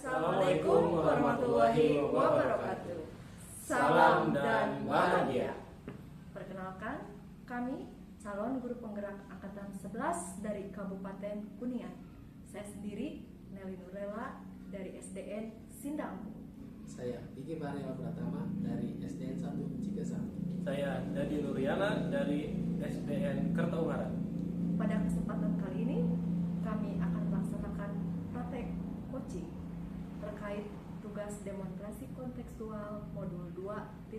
Assalamualaikum warahmatullahi wabarakatuh. Salam dan bahagia. Perkenalkan, kami calon guru penggerak angkatan 11 dari Kabupaten Kuningan. Saya sendiri Nelly Nurlela dari SDN Sindangku. Saya Diki Barela Pratama dari SDN 1 Cigesang. Saya Dadi Nuriana dari SDN Kertaungaran. Pada kesempatan kali ini, kami akan melaksanakan praktek coaching terkait tugas demonstrasi kontekstual modul 2.3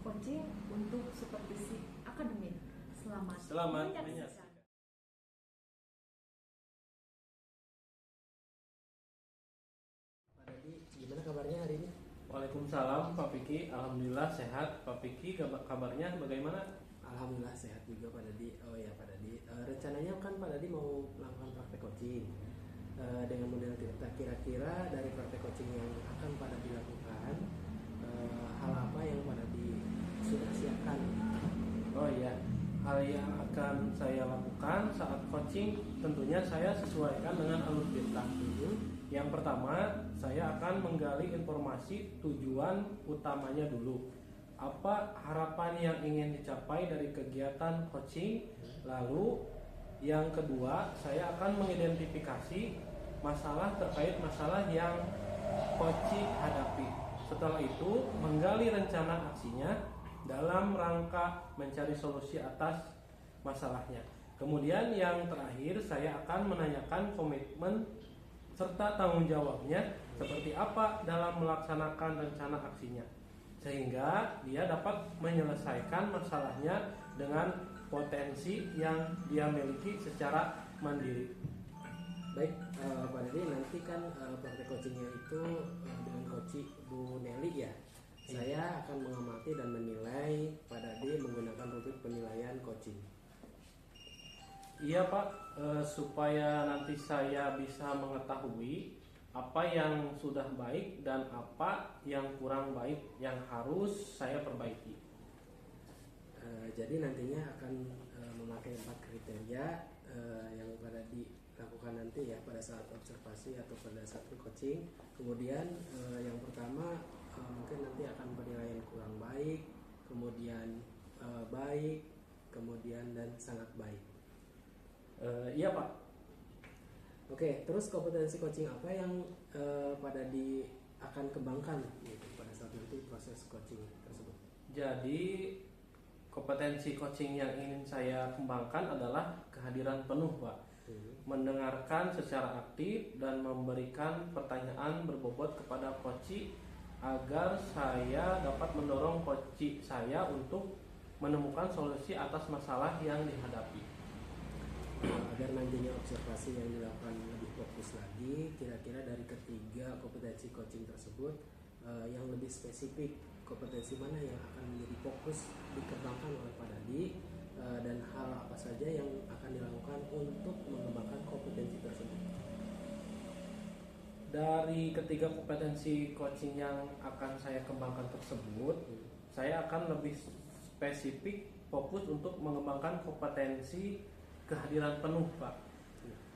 coaching untuk supervisi akademik. Selamat menyaksikan. Pak Dadi, gimana kabarnya hari ini? Waalaikumsalam Pak Piki, alhamdulillah sehat. Pak Piki kabarnya bagaimana? Alhamdulillah sehat juga Pak Dadi. Oh ya Pak Dadi, rencananya kan Pak Dadi mau melakukan praktek coaching. Dengan model kira-kira dari praktek coaching yang akan Pak Dadi lakukan, hal apa yang Pak Dadi sudah siapkan? Oh iya, hal yang akan saya lakukan saat coaching tentunya saya sesuaikan dengan alur perintah. Yang pertama, saya akan menggali informasi tujuan utamanya dulu. Apa harapan yang ingin dicapai dari kegiatan coaching? Lalu yang kedua, saya akan mengidentifikasi masalah terkait masalah yang coaching hadapi. Setelah itu, menggali rencana aksinya dalam rangka mencari solusi atas masalahnya. Kemudian yang terakhir, saya akan menanyakan komitmen serta tanggung jawabnya seperti apa dalam melaksanakan rencana aksinya, sehingga dia dapat menyelesaikan masalahnya dengan potensi yang dia miliki secara mandiri. Baik, Pak Dadi, nanti kan praktek coachingnya itu dengan coach Bu Nelly ya. Saya akan mengamati dan menilai Pak Dadi menggunakan rubrik penilaian coaching. Iya Pak, supaya nanti saya bisa mengetahui apa yang sudah baik dan apa yang kurang baik yang harus saya perbaiki. Jadi nantinya akan memakai 4 kriteria yang Pak Dadi lakukan nanti ya pada saat observasi atau pada saat coaching. Kemudian yang pertama mungkin nanti akan penilaian kurang baik, kemudian baik, kemudian dan sangat baik. Iya Pak. Oke, terus kompetensi coaching apa yang Pak Dadi akan kembangkan gitu, pada saat nanti proses coaching tersebut? Jadi kompetensi coaching yang ingin saya kembangkan adalah kehadiran penuh Pak. Mendengarkan secara aktif dan memberikan pertanyaan berbobot kepada coach agar saya dapat mendorong coach saya untuk menemukan solusi atas masalah yang dihadapi. Agar nantinya observasi yang dilakukan lebih fokus lagi, kira-kira dari ketiga kompetensi coaching tersebut yang lebih spesifik, kompetensi mana yang akan menjadi fokus dikembangkan oleh Pak Dadi, dan hal apa saja yang akan dilakukan untuk mengembangkan kompetensi tersebut? Dari ketiga kompetensi coaching yang akan saya kembangkan tersebut, saya akan lebih spesifik fokus untuk mengembangkan kompetensi kehadiran penuh Pak.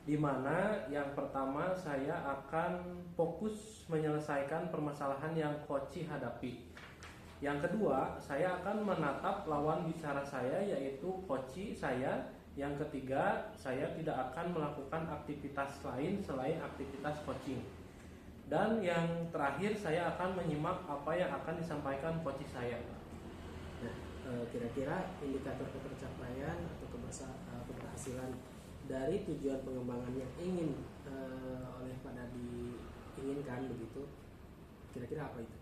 Di mana yang pertama saya akan fokus menyelesaikan permasalahan yang coach hadapi. Yang kedua, saya akan menatap lawan bicara saya yaitu coach saya. Yang ketiga, saya tidak akan melakukan aktivitas lain selain aktivitas coaching. Dan yang terakhir, saya akan menyimak apa yang akan disampaikan coach saya. Nah, kira-kira indikator ketercapaian atau keberhasilan dari tujuan pengembangan yang ingin oleh Pak Dadi inginkan begitu, kira-kira apa itu?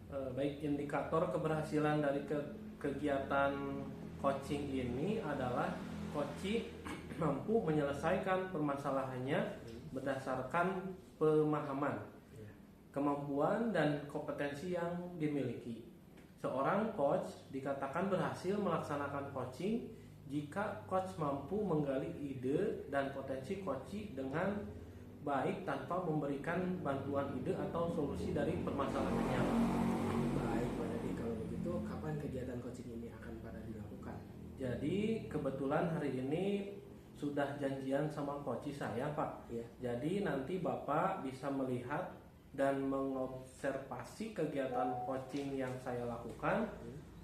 Baik, indikator keberhasilan dari kegiatan coaching ini adalah coach mampu menyelesaikan permasalahannya berdasarkan pemahaman, kemampuan dan kompetensi yang dimiliki. Seorang coach dikatakan berhasil melaksanakan coaching jika coach mampu menggali ide dan potensi coach dengan baik tanpa memberikan bantuan ide atau solusi dari permasalahannya. Baik Pak Dadi, kalau begitu kapan kegiatan coaching ini akan Pak Dadi lakukan? Jadi kebetulan hari ini sudah janjian sama coach saya, Pak. Iya. Jadi nanti Bapak bisa melihat dan mengobservasi kegiatan coaching yang saya lakukan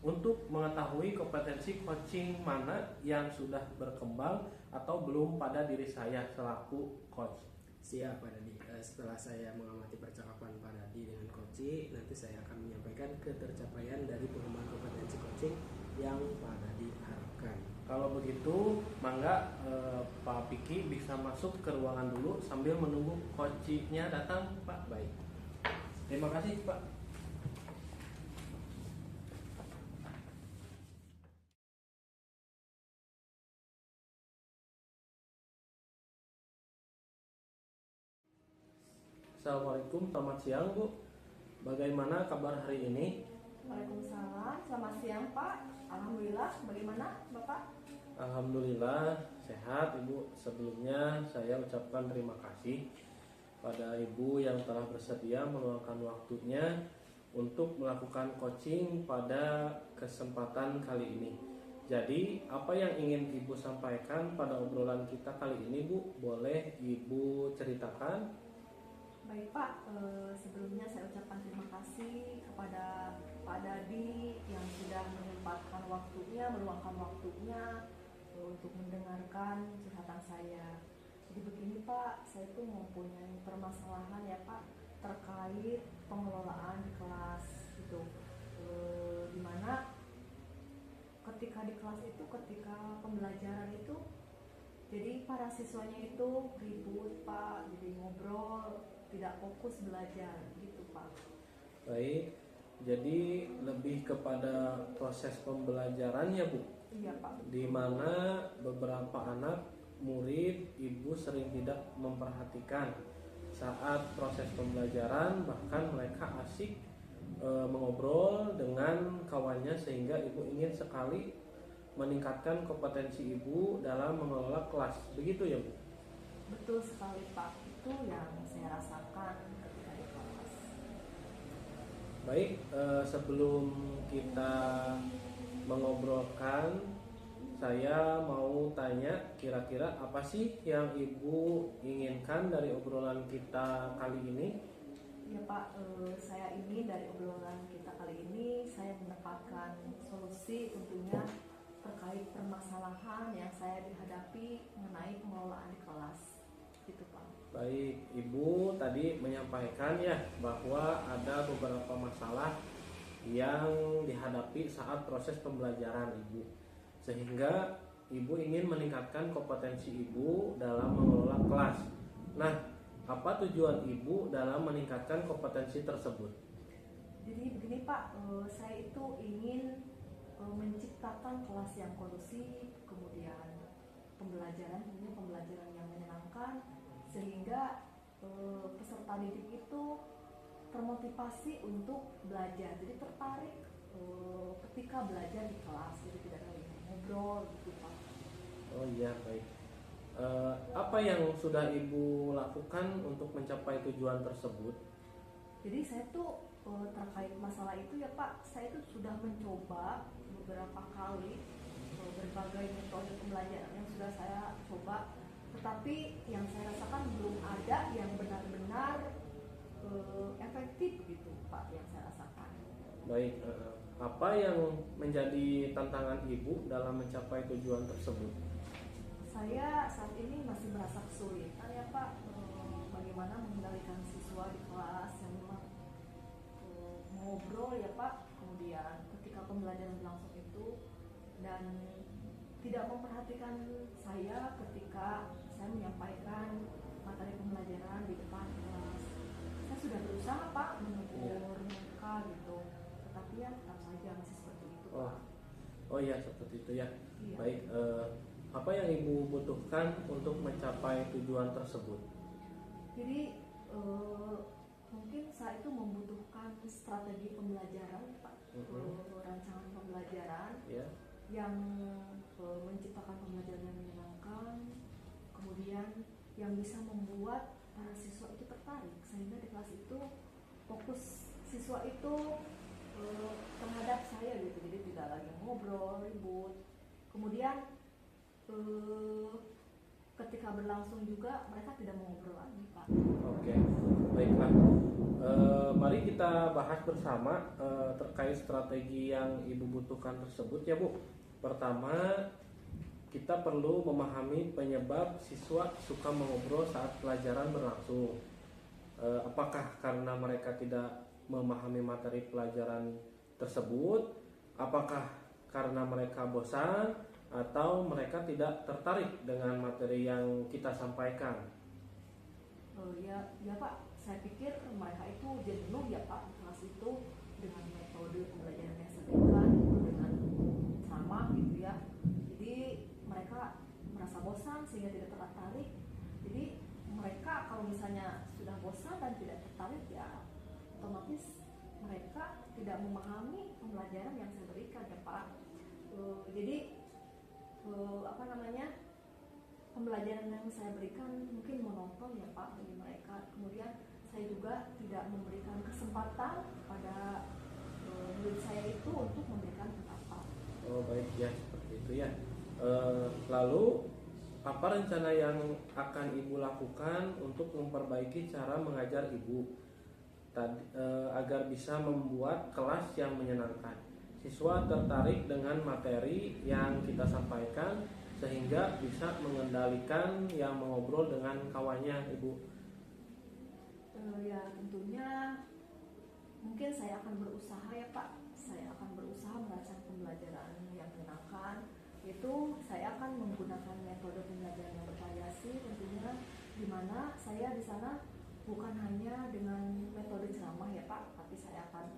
untuk mengetahui kompetensi coaching mana yang sudah berkembang atau belum pada diri saya selaku coach. Siap Pak Dadi. Setelah saya mengamati percakapan Pak Dadi dengan coaching, nanti saya akan menyampaikan ketercapaian dari pengembangan kompetensi coaching yang Pak Dadi harapkan. Kalau begitu, mangga Pak Piki bisa masuk ke ruangan dulu sambil menunggu coachnya datang, Pak. Baik. Terima kasih, Pak. Assalamualaikum, selamat siang Bu. Bagaimana kabar hari ini? Waalaikumsalam, selamat siang Pak. Alhamdulillah, bagaimana Bapak? Alhamdulillah sehat Ibu. Sebelumnya saya ucapkan terima kasih pada Ibu yang telah bersedia meluangkan waktunya untuk melakukan coaching pada kesempatan kali ini. Jadi apa yang ingin Ibu sampaikan pada obrolan kita kali ini Bu? Boleh Ibu ceritakan? Baik Pak, sebelumnya saya ucapkan terima kasih kepada Pak Dadi yang sudah menyempatkan waktunya, meluangkan waktunya untuk mendengarkan curhatan saya. Jadi begini Pak, saya itu mempunyai permasalahan ya Pak terkait pengelolaan di kelas gitu, dimana ketika di kelas itu, ketika pembelajaran itu, jadi para siswanya itu ribut Pak, jadi ngobrol, tidak fokus belajar gitu Pak. Baik, jadi lebih kepada proses pembelajaran ya Bu? Iya Pak. Di mana beberapa anak murid Ibu sering tidak memperhatikan saat proses pembelajaran, bahkan mereka asik mengobrol dengan kawannya sehingga Ibu ingin sekali meningkatkan kompetensi Ibu dalam mengelola kelas. Begitu ya Bu? Betul sekali Pak, itu yang saya rasakan ketika di kelas. Baik, sebelum kita mengobrolkan, saya mau tanya kira-kira apa sih yang Ibu inginkan dari obrolan kita kali ini? Ya Pak, saya ingin dari obrolan kita kali ini saya mendapatkan solusi tentunya terkait permasalahan yang saya dihadapi mengenai pengelolaan di kelas. Gitu Pak. Baik, Ibu tadi menyampaikan ya bahwa ada beberapa masalah yang dihadapi saat proses pembelajaran Ibu, sehingga Ibu ingin meningkatkan kompetensi Ibu dalam mengelola kelas. Nah, apa tujuan Ibu dalam meningkatkan kompetensi tersebut? Jadi begini Pak, saya itu ingin menciptakan kelas yang kondusif, kemudian pembelajaran yang menyenangkan, sehingga peserta didik itu termotivasi untuk belajar, jadi tertarik ketika belajar di kelas, jadi tidak lagi ngobrol gitu Pak. Oh iya, baik. Apa yang sudah Ibu lakukan untuk mencapai tujuan tersebut? Jadi saya tuh terkait masalah itu ya Pak, saya itu sudah mencoba beberapa kali berbagai metode pembelajaran yang sudah saya coba, tetapi yang saya rasakan belum ada yang benar-benar efektif gitu Pak, yang saya rasakan. Baik, apa yang menjadi tantangan Ibu dalam mencapai tujuan tersebut? Saya saat ini masih merasa kesulitan ya Pak, bagaimana mengendalikan siswa di kelas yang memang ngobrol ya Pak, kemudian ketika pembelajaran berlangsung itu dan tidak memperhatikan saya ketika saya menyampaikan materi pembelajaran di depan kelas. Saya sudah berusaha Pak menegur mereka gitu, tetapi ya tetap saja masih seperti itu Pak. Oh iya, seperti itu ya. Iya. Baik, apa yang Ibu butuhkan untuk mencapai tujuan tersebut? Jadi mungkin saya itu membutuhkan strategi pembelajaran Pak, rancangan pembelajaran Ya. yang menciptakan pembelajaran yang menyenangkan, kemudian yang bisa membuat para siswa itu tertarik sehingga di kelas itu fokus siswa itu terhadap saya gitu, jadi tidak lagi ngobrol ribut. Kemudian ketika berlangsung juga mereka tidak mau ngobrol lagi, Pak. Oke, baiklah. Mari kita bahas bersama terkait strategi yang Ibu butuhkan tersebut ya Bu. Pertama, kita perlu memahami penyebab siswa suka mengobrol saat pelajaran berlangsung. Apakah karena mereka tidak memahami materi pelajaran tersebut? Apakah karena mereka bosan atau mereka tidak tertarik dengan materi yang kita sampaikan? Ya Pak, saya pikir mereka itu jenuh ya Pak di kelas itu dengan metode pembelajaran yang saya berikan itu dengan ceramah gitu ya. Jadi mereka merasa bosan sehingga tidak tertarik. Jadi mereka kalau misalnya sudah bosan dan tidak tertarik ya otomatis mereka tidak memahami pembelajaran yang saya berikan ya Pak. Jadi pembelajaran yang saya berikan mungkin monoton ya Pak bagi mereka. Kemudian saya juga tidak memberikan kesempatan kepada murid saya itu untuk memberikan pendapat. Oh baik ya, seperti itu ya. Lalu apa rencana yang akan Ibu lakukan untuk memperbaiki cara mengajar Ibu agar bisa membuat kelas yang menyenangkan? Siswa tertarik dengan materi yang kita sampaikan sehingga bisa mengendalikan yang mengobrol dengan kawannya, Ibu. Ya tentunya mungkin saya akan berusaha ya Pak. Saya akan berusaha merancang pembelajaran yang menyenangkan. Itu saya akan menggunakan metode pembelajaran yang bervariasi tentunya, di mana saya di sana bukan hanya dengan metode ceramah ya Pak, tapi saya akan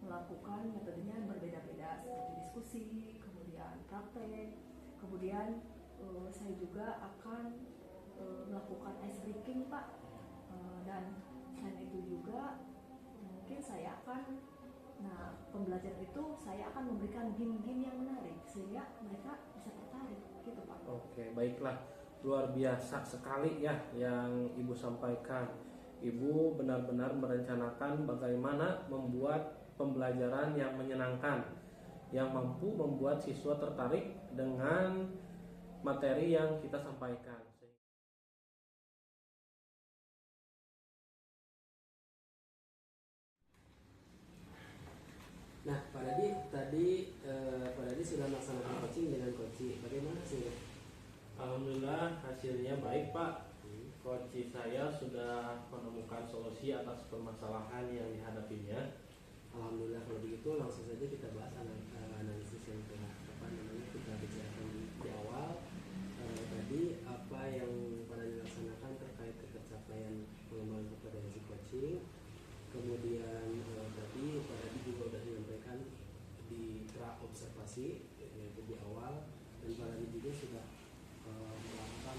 melakukan metodenya yang berbeda-beda seperti diskusi, kemudian praktek, kemudian saya juga akan melakukan ice breaking Pak. Dan selain itu juga mungkin saya akan pembelajaran itu saya akan memberikan game-game yang menarik sehingga mereka bisa tertarik gitu Pak. Oke, baiklah. Luar biasa sekali ya yang Ibu sampaikan. Ibu benar-benar merencanakan bagaimana membuat pembelajaran yang menyenangkan, yang mampu membuat siswa tertarik dengan materi yang kita sampaikan. Nah, Pak Dadi sudah melaksanakan coaching dengan coach. Bagaimana sih? Alhamdulillah hasilnya baik Pak. Coach saya sudah menemukan solusi atas permasalahan yang dihadapinya. Alhamdulillah, kalau begitu langsung saja kita bahas analisis yang kita bicarakan di awal. Tadi apa yang pada dilaksanakan terkait tercapaian pengembangan kompetensi coaching. Kemudian tadi Pak Dadi juga sudah menyampaikan di pra observasi yaitu di awal, dan Pak Dadi juga sudah melakukan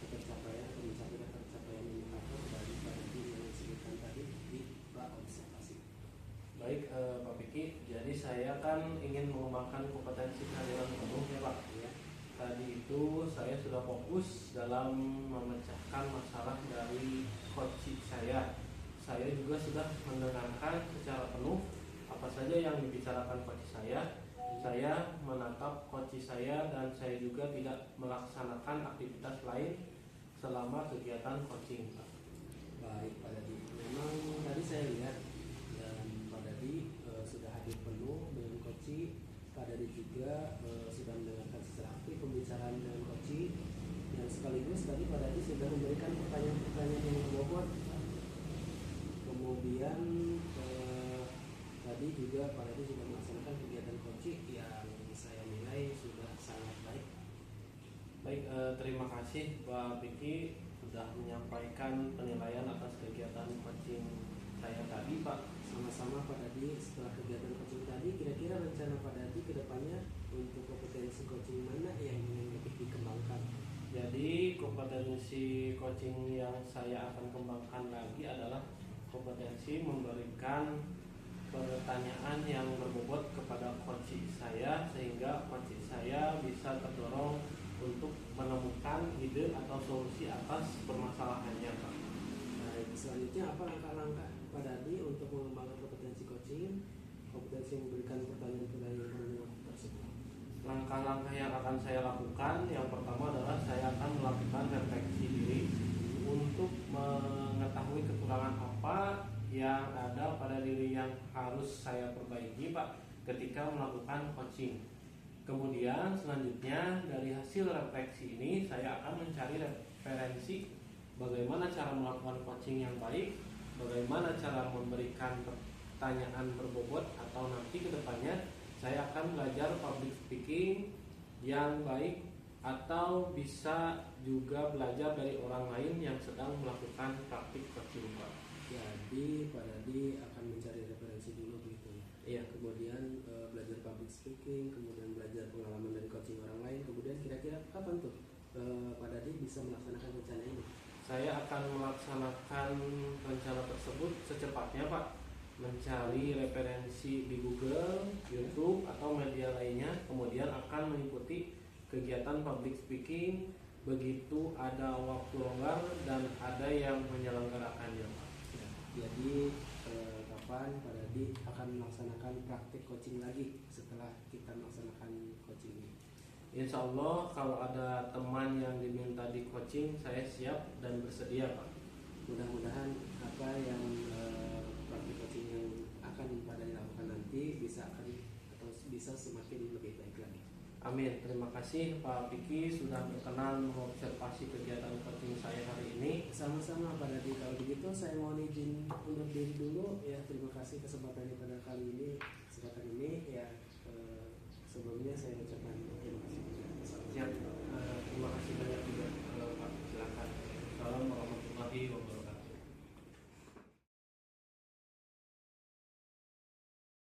tercapaian indikator dari Pak Dadi yang disebutkan tadi di pra observasi. Baik Pak Piki, jadi saya kan ingin mengembangkan kompetensi kehadiran penuh ya Pak. Ya. Tadi itu saya sudah fokus dalam memecahkan masalah dari coach saya. Saya juga sudah mendengarkan secara penuh apa saja yang dibicarakan coach saya. Saya menatap coach saya dan saya juga tidak melaksanakan aktivitas lain selama kegiatan coaching. Baik Pak Dadi, memang tadi saya lihat dan Pak Dadi sudah hadir penuh dengan coach. Pak Dadi juga sudah mendengarkan secara aktif pembicaraan dengan coach, dan sekaligus tadi Pak Dadi sudah memberikan pertanyaan-pertanyaan yang berbobot. Kemudian tadi juga Pak Dadi sudah melaksanakan kegiatan coaching yang saya nilai sudah sangat baik. Baik, terima kasih Pak Piki sudah menyampaikan penilaian atas kegiatan coaching saya tadi Pak. Sama-sama Pak Dadi, setelah kegiatan coaching tadi, kira-kira rencana Pak Dadi ke depannya untuk kompetensi coaching mana yang ingin lebih dikembangkan? Jadi kompetensi coaching yang saya akan kembangkan lagi adalah kompetensi memberikan pertanyaan yang berbobot kepada coach saya sehingga coach saya bisa terdorong untuk menemukan ide atau solusi atas permasalahannya Pak. Baik, selanjutnya apa langkah-langkah Pak Dadi untuk mengembangkan kompetensi coaching, kompetensi memberikan pertanyaan-pertanyaan yang berbobot tersebut? langkah-langkah yang akan saya lakukan, yang pertama adalah saya akan melakukan refleksi diri untuk mengetahui kekurangan apa yang ada pada diri yang harus saya perbaiki Pak ketika melakukan coaching. Kemudian selanjutnya dari hasil refleksi ini saya akan mencari referensi bagaimana cara melakukan coaching yang baik, bagaimana cara memberikan pertanyaan berbobot, atau nanti kedepannya saya akan belajar public speaking yang baik, atau bisa juga belajar dari orang lain yang sedang melakukan praktik coaching Pak. Jadi Pak Dadi akan mencari referensi dulu begitu ya. Iya. Kemudian belajar public speaking, kemudian belajar pengalaman dari coaching orang lain. Kemudian kira-kira kapan tuh Pak Dadi bisa melaksanakan rencana ini? Saya akan melaksanakan rencana tersebut secepatnya Pak, mencari referensi di Google, YouTube, atau media lainnya, kemudian akan mengikuti kegiatan public speaking begitu ada waktu longgar dan ada yang menyelenggarakannya Pak. Ya, jadi kapan Pak Dadi akan melaksanakan praktik coaching lagi setelah kita melaksanakan coaching ini? Insya Allah kalau ada teman yang diminta di coaching, saya siap dan bersedia Pak. Mudah-mudahan apa yang praktik coaching yang akan Pak Dadi lakukan nanti bisa semakin lebih baik lagi. Amin. Terima kasih Pak Piki sudah berkenan mengobservasi kegiatan coaching saya hari ini. Sama-sama Pak Dadi. Kalau begitu saya mohon izin undur diri dulu ya. Terima kasih kesempatannya pada kesempatan ini ya. Sebelumnya saya ucapkan terima kasih. Siap.